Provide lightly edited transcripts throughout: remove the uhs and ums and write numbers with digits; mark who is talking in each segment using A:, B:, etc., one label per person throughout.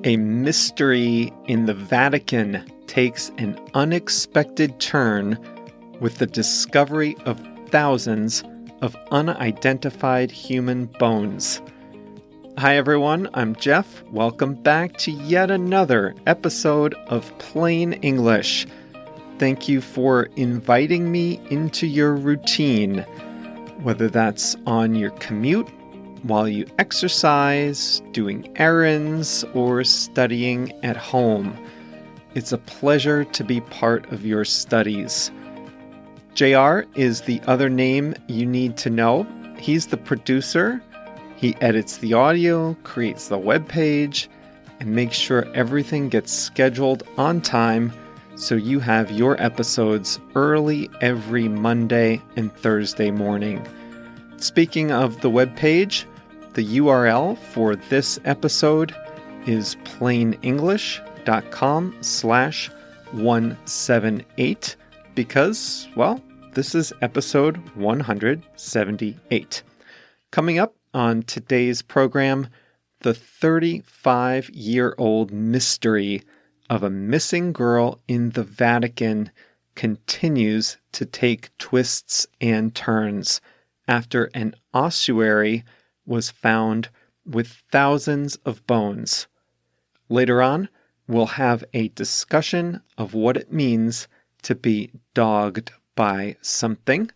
A: A mystery in the Vatican takes an unexpected turn with the discovery of thousands of unidentified human bones. Hi everyone, I'm Jeff. Welcome back to yet another episode of Plain English. Thank you for inviting me into your routine, whether that's on your commute, while you exercise, doing errands, or studying at home. It's a pleasure to be part of your studies. JR is the other name you need to know. He's the producer. He edits the audio, creates the webpage, and makes sure everything gets scheduled on time so you have your episodes early every Monday and Thursday morning. Speaking of the webpage, the URL for this episode is plainenglish.com/178 because, well, this is episode 178. Coming up on today's program, the 35-year-old mystery of a missing girl in the Vatican continues to take twists and turns after an ossuary was found with thousands of bones. Later on, we'll have a discussion of what it means to be dogged by something,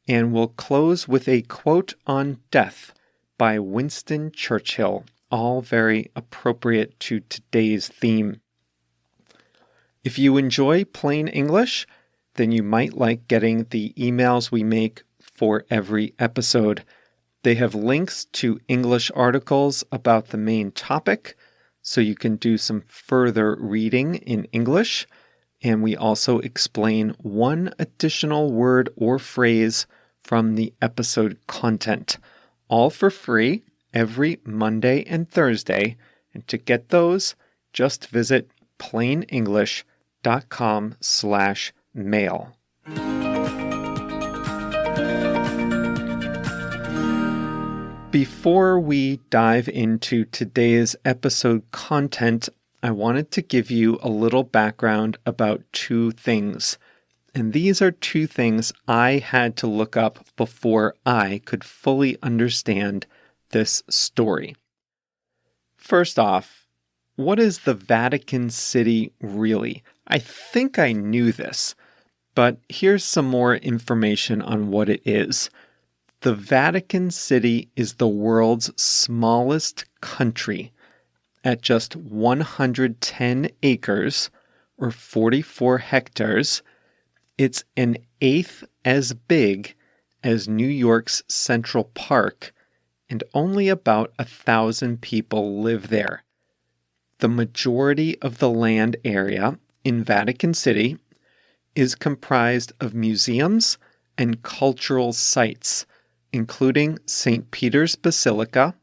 A: and we'll close with a quote on death by Winston Churchill, all very appropriate to today's theme. If you enjoy Plain English, then you might like getting the emails we make for every episode. They have links to English articles about the main topic, so you can do some further reading in English. And we also explain one additional word or phrase from the episode content, all for free every Monday and Thursday. And to get those, just visit plainenglish.com/mail. Before we dive into today's episode content, I wanted to give you a little background about two things. And these are two things I had to look up before I could fully understand this story. First off, what is the Vatican City really? I think I knew this, but here's some more information on what it is. The Vatican City is the world's smallest country. At just 110 acres, or 44 hectares, it's an eighth as big as New York's Central Park, and only about 1,000 people live there. The majority of the land area in Vatican City is comprised of museums and cultural sites, including St. Peter's Basilica,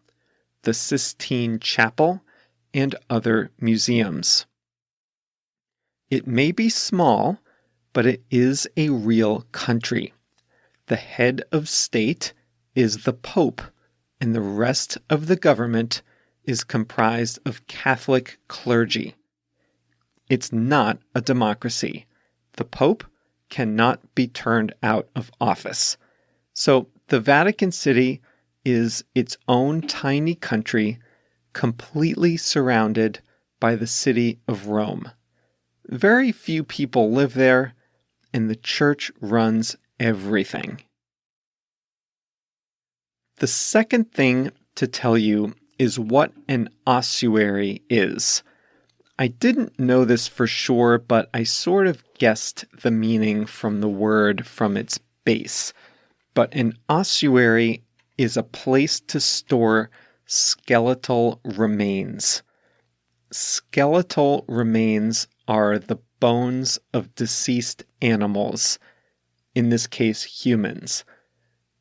A: the Sistine Chapel, and other museums. It may be small, but it is a real country. The head of state is the Pope, and the rest of the government is comprised of Catholic clergy. It's not a democracy. The Pope cannot be turned out of office. So the Vatican City is its own tiny country, completely surrounded by the city of Rome. Very few people live there, and the church runs everything. The second thing to tell you is what an ossuary is. I didn't know this for sure, but I sort of guessed the meaning from the word from its base. But an ossuary is a place to store skeletal remains. Skeletal remains are the bones of deceased animals, in this case humans.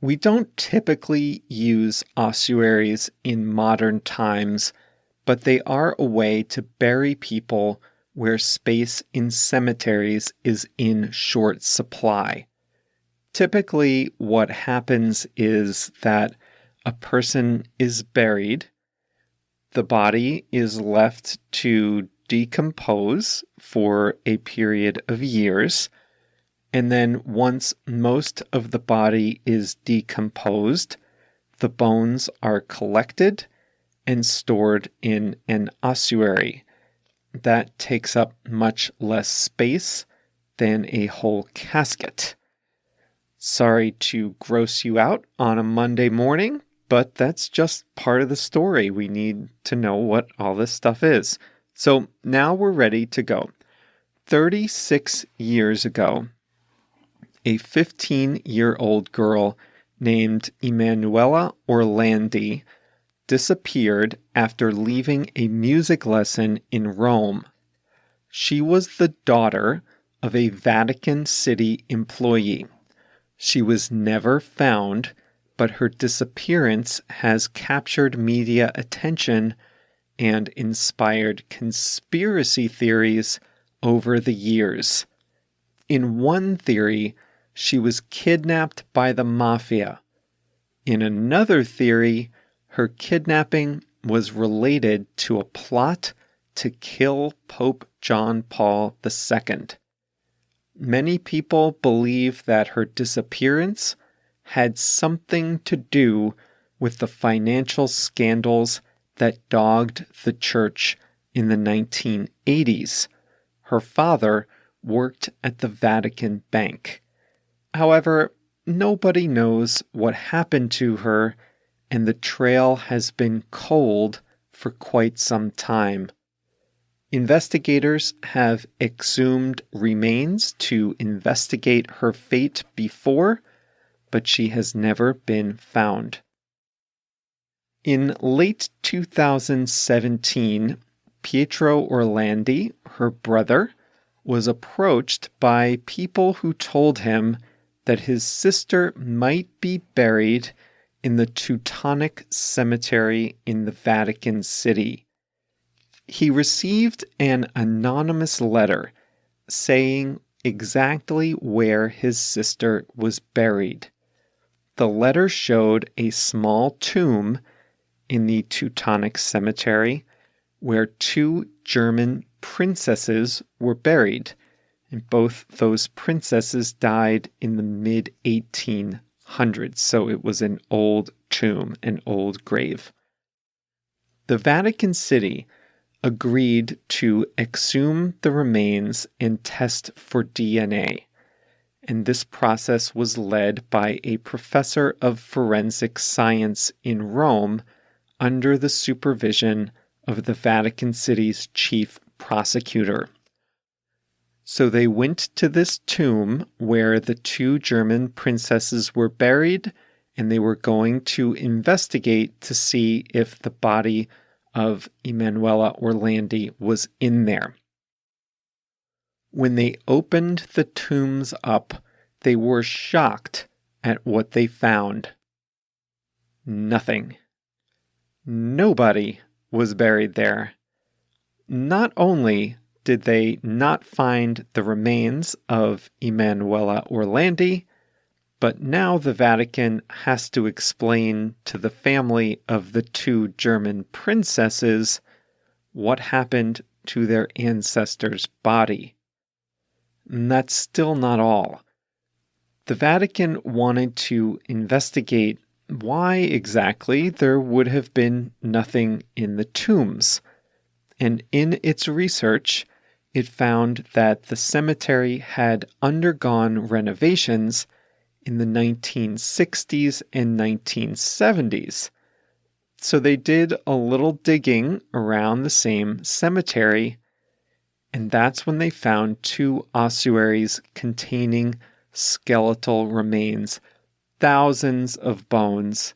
A: We don't typically use ossuaries in modern times, but they are a way to bury people where space in cemeteries is in short supply. Typically, what happens is that a person is buried, The body is left to decompose for a period of years, and then once most of the body is decomposed, the bones are collected and stored in an ossuary. That takes up much less space than a whole casket. Sorry to gross you out on a Monday morning, but that's just part of the story. We need to know what all this stuff is. So now we're ready to go. 36 years ago, a 15-year-old girl named Emanuela Orlandi disappeared after leaving a music lesson in Rome. She was the daughter of a Vatican City employee. She was never found, but her disappearance has captured media attention and inspired conspiracy theories over the years. In one theory, she was kidnapped by the mafia. In another theory, her kidnapping was related to a plot to kill Pope John Paul II. Many people believe that her disappearance had something to do with the financial scandals that dogged the church in the 1980s. Her father worked at the Vatican Bank. However, nobody knows what happened to her, and the trail has been cold for quite some time. Investigators have exhumed remains to investigate her fate before, but she has never been found. In late 2017, Pietro Orlandi, her brother, was approached by people who told him that his sister might be buried in the Teutonic Cemetery in the Vatican City. He received an anonymous letter saying exactly where his sister was buried. The letter showed a small tomb in the Teutonic Cemetery where 2 German princesses were buried, and both those princesses died in the mid-1800s, so it was an old tomb, an old grave. The Vatican City agreed to exhume the remains and test for DNA, and this process was led by a professor of forensic science in Rome under the supervision of the Vatican City's chief prosecutor. So they went to this tomb where the 2 German princesses were buried, and they were going to investigate to see if the body of Emanuela Orlandi was in there. When they opened the tombs up, they were shocked at what they found. Nothing. Nobody was buried there. Not only did they not find the remains of Emanuela Orlandi, but now the Vatican has to explain to the family of the 2 German princesses what happened to their ancestor's body. And that's still not all. The Vatican wanted to investigate why exactly there would have been nothing in the tombs. And in its research, it found that the cemetery had undergone renovations in the 1960s and 1970s. So they did a little digging around the same cemetery, and that's when they found 2 ossuaries containing skeletal remains, thousands of bones.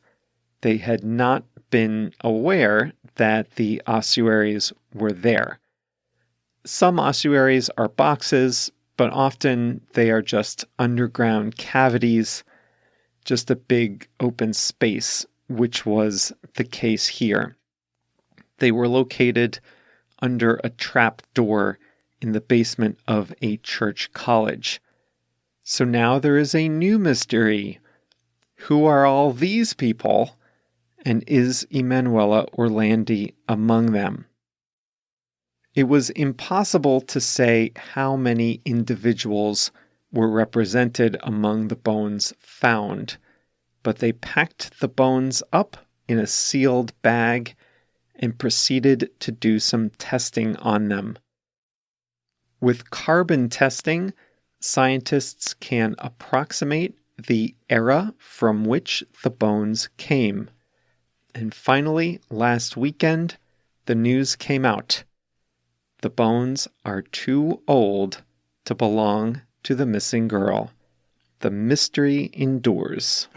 A: They had not been aware that the ossuaries were there. Some ossuaries are boxes, but often they are just underground cavities, just a big open space, which was the case here. They were located under a trap door in the basement of a church college. So now there is a new mystery. Who are all these people, And is Emanuela Orlandi among them? It was impossible to say how many individuals were represented among the bones found, but they packed the bones up in a sealed bag and proceeded to do some testing on them. With carbon testing, scientists can approximate the era from which the bones came. And finally, last weekend, the news came out. The bones are too old to belong to the missing girl. The mystery endures.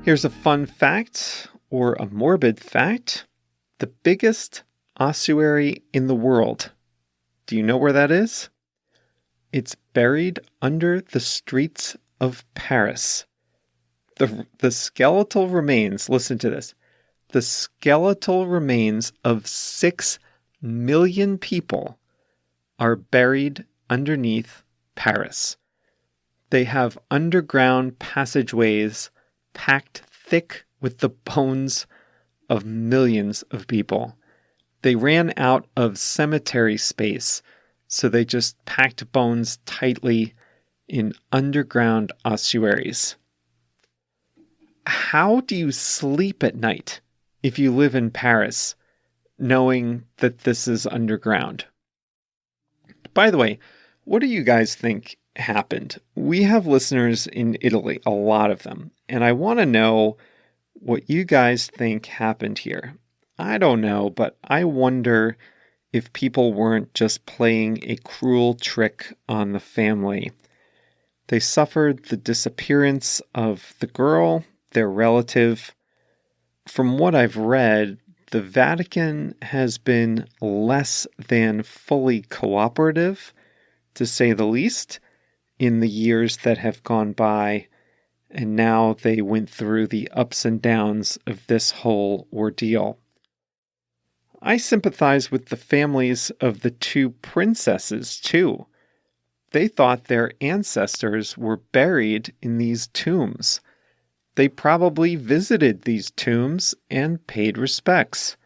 A: Here's a fun fact, or a morbid fact. The biggest ossuary in the world. Do you know where that is? It's buried under the streets of Paris. The skeletal remains, listen to this, the skeletal remains of 6 million people are buried underneath Paris. They have underground passageways packed thick with the bones of millions of people. They ran out of cemetery space, so they just packed bones tightly in underground ossuaries. How do you sleep at night if you live in Paris, knowing that this is underground? By the way, what do you guys think happened? We have listeners in Italy, a lot of them, and I want to know what you guys think happened here. I don't know, but I wonder if people weren't just playing a cruel trick on the family. They suffered the disappearance of the girl, their relative. From what I've read, the Vatican has been less than fully cooperative, to say the least, in the years that have gone by, and now they went through the ups and downs of this whole ordeal. I sympathize with the families of the 2 princesses, too. They thought their ancestors were buried in these tombs. They probably visited these tombs and paid respects.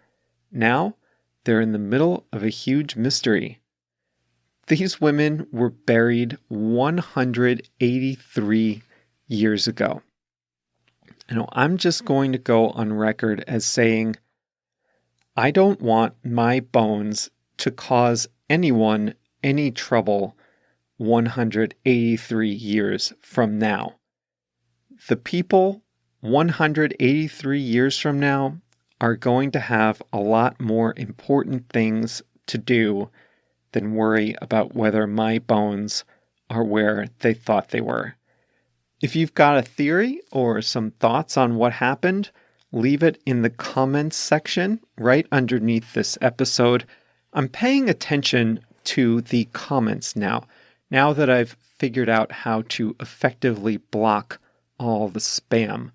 A: Now, they're in the middle of a huge mystery. These women were buried 183 years ago. I'm just going to go on record as saying, I don't want my bones to cause anyone any trouble 183 years from now. The people 183 years from now are going to have a lot more important things to do than worry about whether my bones are where they thought they were. If you've got a theory or some thoughts on what happened, leave it in the comments section right underneath this episode. I'm paying attention to the comments now that I've figured out how to effectively block all the spam.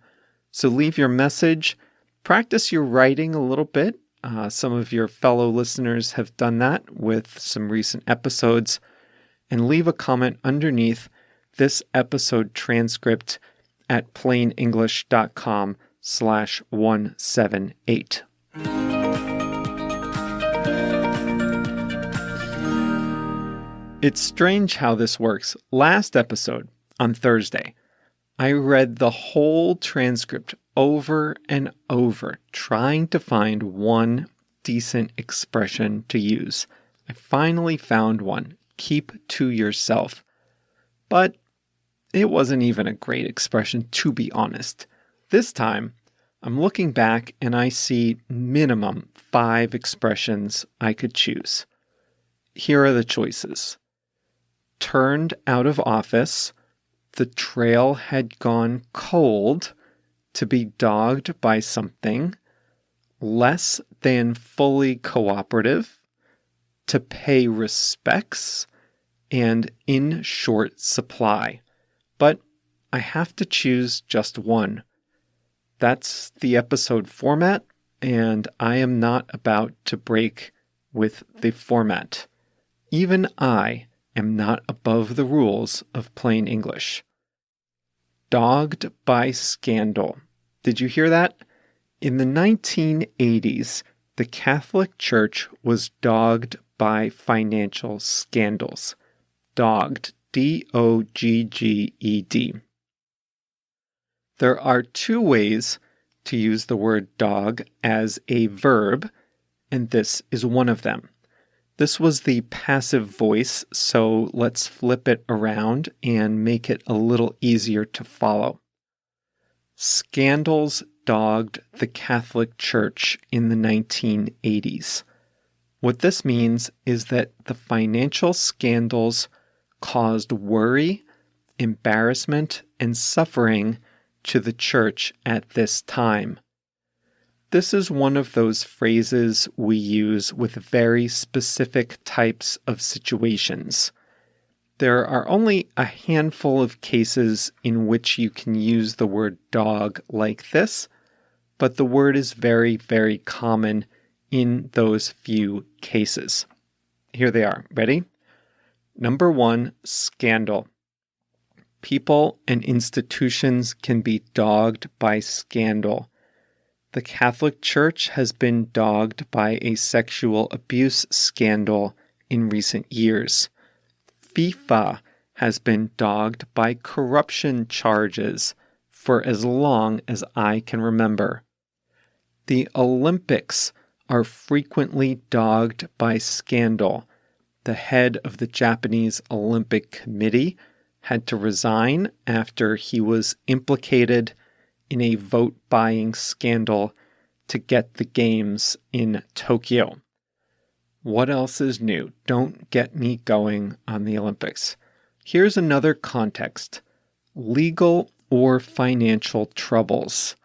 A: So leave your message, practice your writing a little bit. Some of your fellow listeners have done that with some recent episodes, and leave a comment underneath this episode transcript at plainenglish.com/178. It's strange how this works. Last episode, on Thursday, I read the whole transcript over and over, trying to find one decent expression to use. I finally found one. Keep to yourself. But it wasn't even a great expression, to be honest. This time, I'm looking back and I see minimum 5 expressions I could choose. Here are the choices. Turned out of office, the trail had gone cold, to be dogged by something, less than fully cooperative, to pay respects, and in short supply. But I have to choose just one. That's the episode format, and I am not about to break with the format. Even I am not above the rules of plain English. Dogged by scandal. Did you hear that? In the 1980s, the Catholic Church was dogged by financial scandals. Dogged, D-O-G-G-E-D. There are two ways to use the word dog as a verb, and this is one of them. This was the passive voice, so let's flip it around and make it a little easier to follow. Scandals dogged the Catholic Church in the 1980s. What this means is that the financial scandals caused worry, embarrassment, and suffering to the church at this time. This is one of those phrases we use with very specific types of situations. There are only a handful of cases in which you can use the word dog like this, but the word is very, very common in those few cases. Here they are. Ready? Number 1, scandal. People and institutions can be dogged by scandal. The Catholic Church has been dogged by a sexual abuse scandal in recent years. FIFA has been dogged by corruption charges for as long as I can remember. The Olympics are frequently dogged by scandal. The head of the Japanese Olympic Committee had to resign after he was implicated in a vote-buying scandal to get the games in Tokyo. What else is new? Don't get me going on the Olympics. Here's another context. Legal or financial troubles.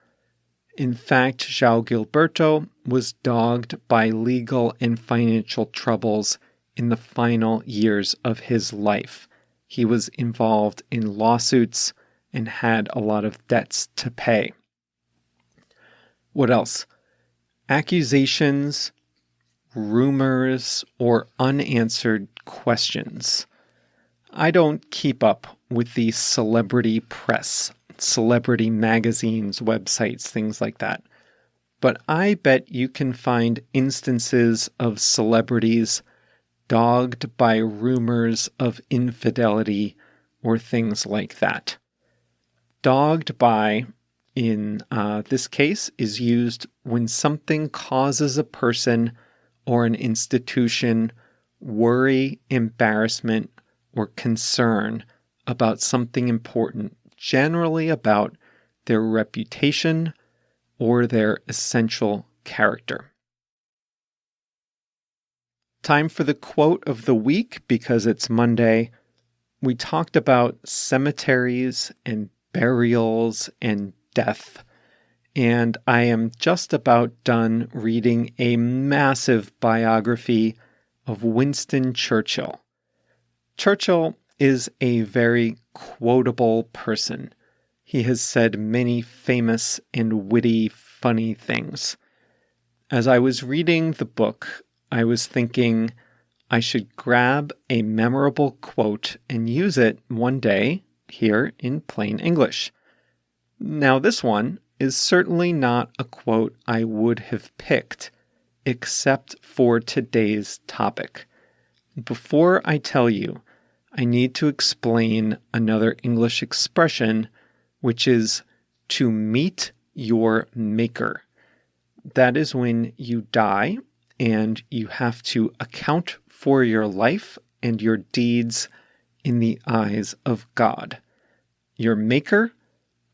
A: In fact, João Gilberto was dogged by legal and financial troubles in the final years of his life. He was involved in lawsuits and had a lot of debts to pay. What else? Accusations, rumors, or unanswered questions. I don't keep up with the celebrity press, celebrity magazines, websites, things like that. But I bet you can find instances of celebrities dogged by rumors of infidelity or things like that. Dogged by, in this case, is used when something causes a person or an institution worry, embarrassment, or concern about something important, generally about their reputation or their essential character. Time for the quote of the week because it's Monday. We talked about cemeteries and burials and death, and I am just about done reading a massive biography of Winston Churchill. Churchill is a very quotable person. He has said many famous and witty, funny things. As I was reading the book, I was thinking I should grab a memorable quote and use it one day here in plain English. Now, this one is certainly not a quote I would have picked, except for today's topic. Before I tell you, I need to explain another English expression, which is to meet your maker. That is when you die and you have to account for your life and your deeds in the eyes of God. Your maker,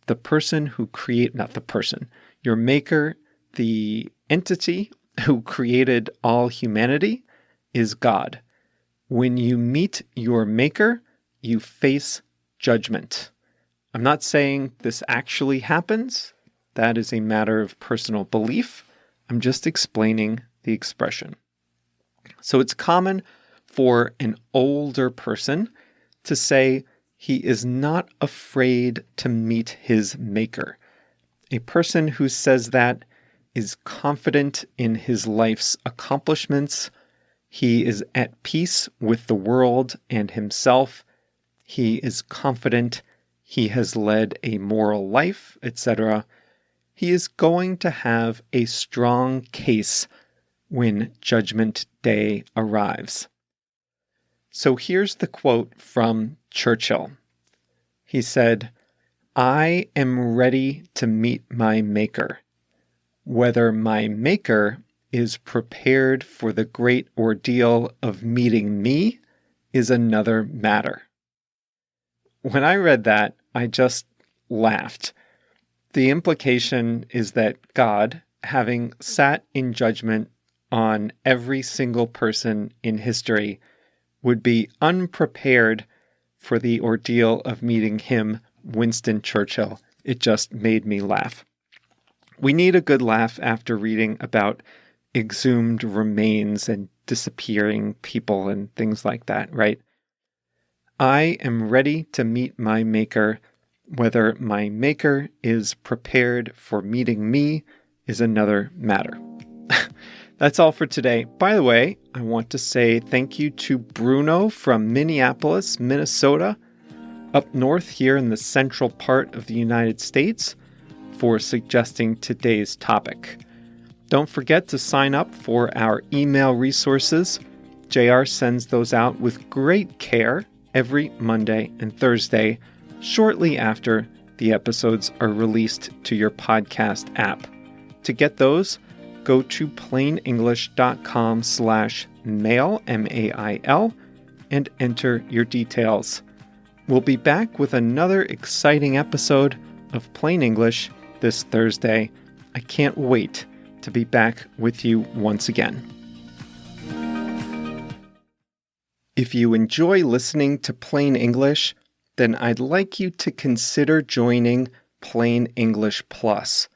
A: the person who your maker, the entity who created all humanity, is God. When you meet your maker, you face judgment. I'm not saying this actually happens. That is a matter of personal belief. I'm just explaining the expression. So it's common for an older person to say he is not afraid to meet his maker. A person who says that is confident in his life's accomplishments. He is at peace with the world and himself. He is confident he has led a moral life, etc., he is going to have a strong case when Judgment Day arrives. So here's the quote from Churchill. He said, "I am ready to meet my Maker. Whether my Maker is prepared for the great ordeal of meeting me is another matter." When I read that, I just laughed. The implication is that God, having sat in judgment on every single person in history, would be unprepared for the ordeal of meeting him, Winston Churchill. It just made me laugh. We need a good laugh after reading about exhumed remains and disappearing people and things like that, right? I am ready to meet my Maker. Whether my Maker is prepared for meeting me is another matter. That's all for today. By the way, I want to say thank you to Bruno from Minneapolis, Minnesota, up north here in the central part of the United States, for suggesting today's topic. Don't forget to sign up for our email resources. JR sends those out with great care every Monday and Thursday, shortly after the episodes are released to your podcast app. To get those, go to plainenglish.com/mail, M-A-I-L, and enter your details. We'll be back with another exciting episode of Plain English this Thursday. I can't wait to be back with you once again. If you enjoy listening to Plain English, then I'd like you to consider joining Plain English Plus.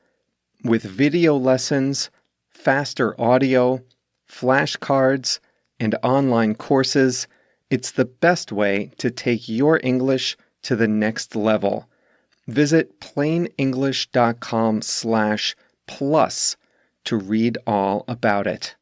A: With video lessons, faster audio, flashcards, and online courses, it's the best way to take your English to the next level. Visit plainenglish.com/plus to read all about it.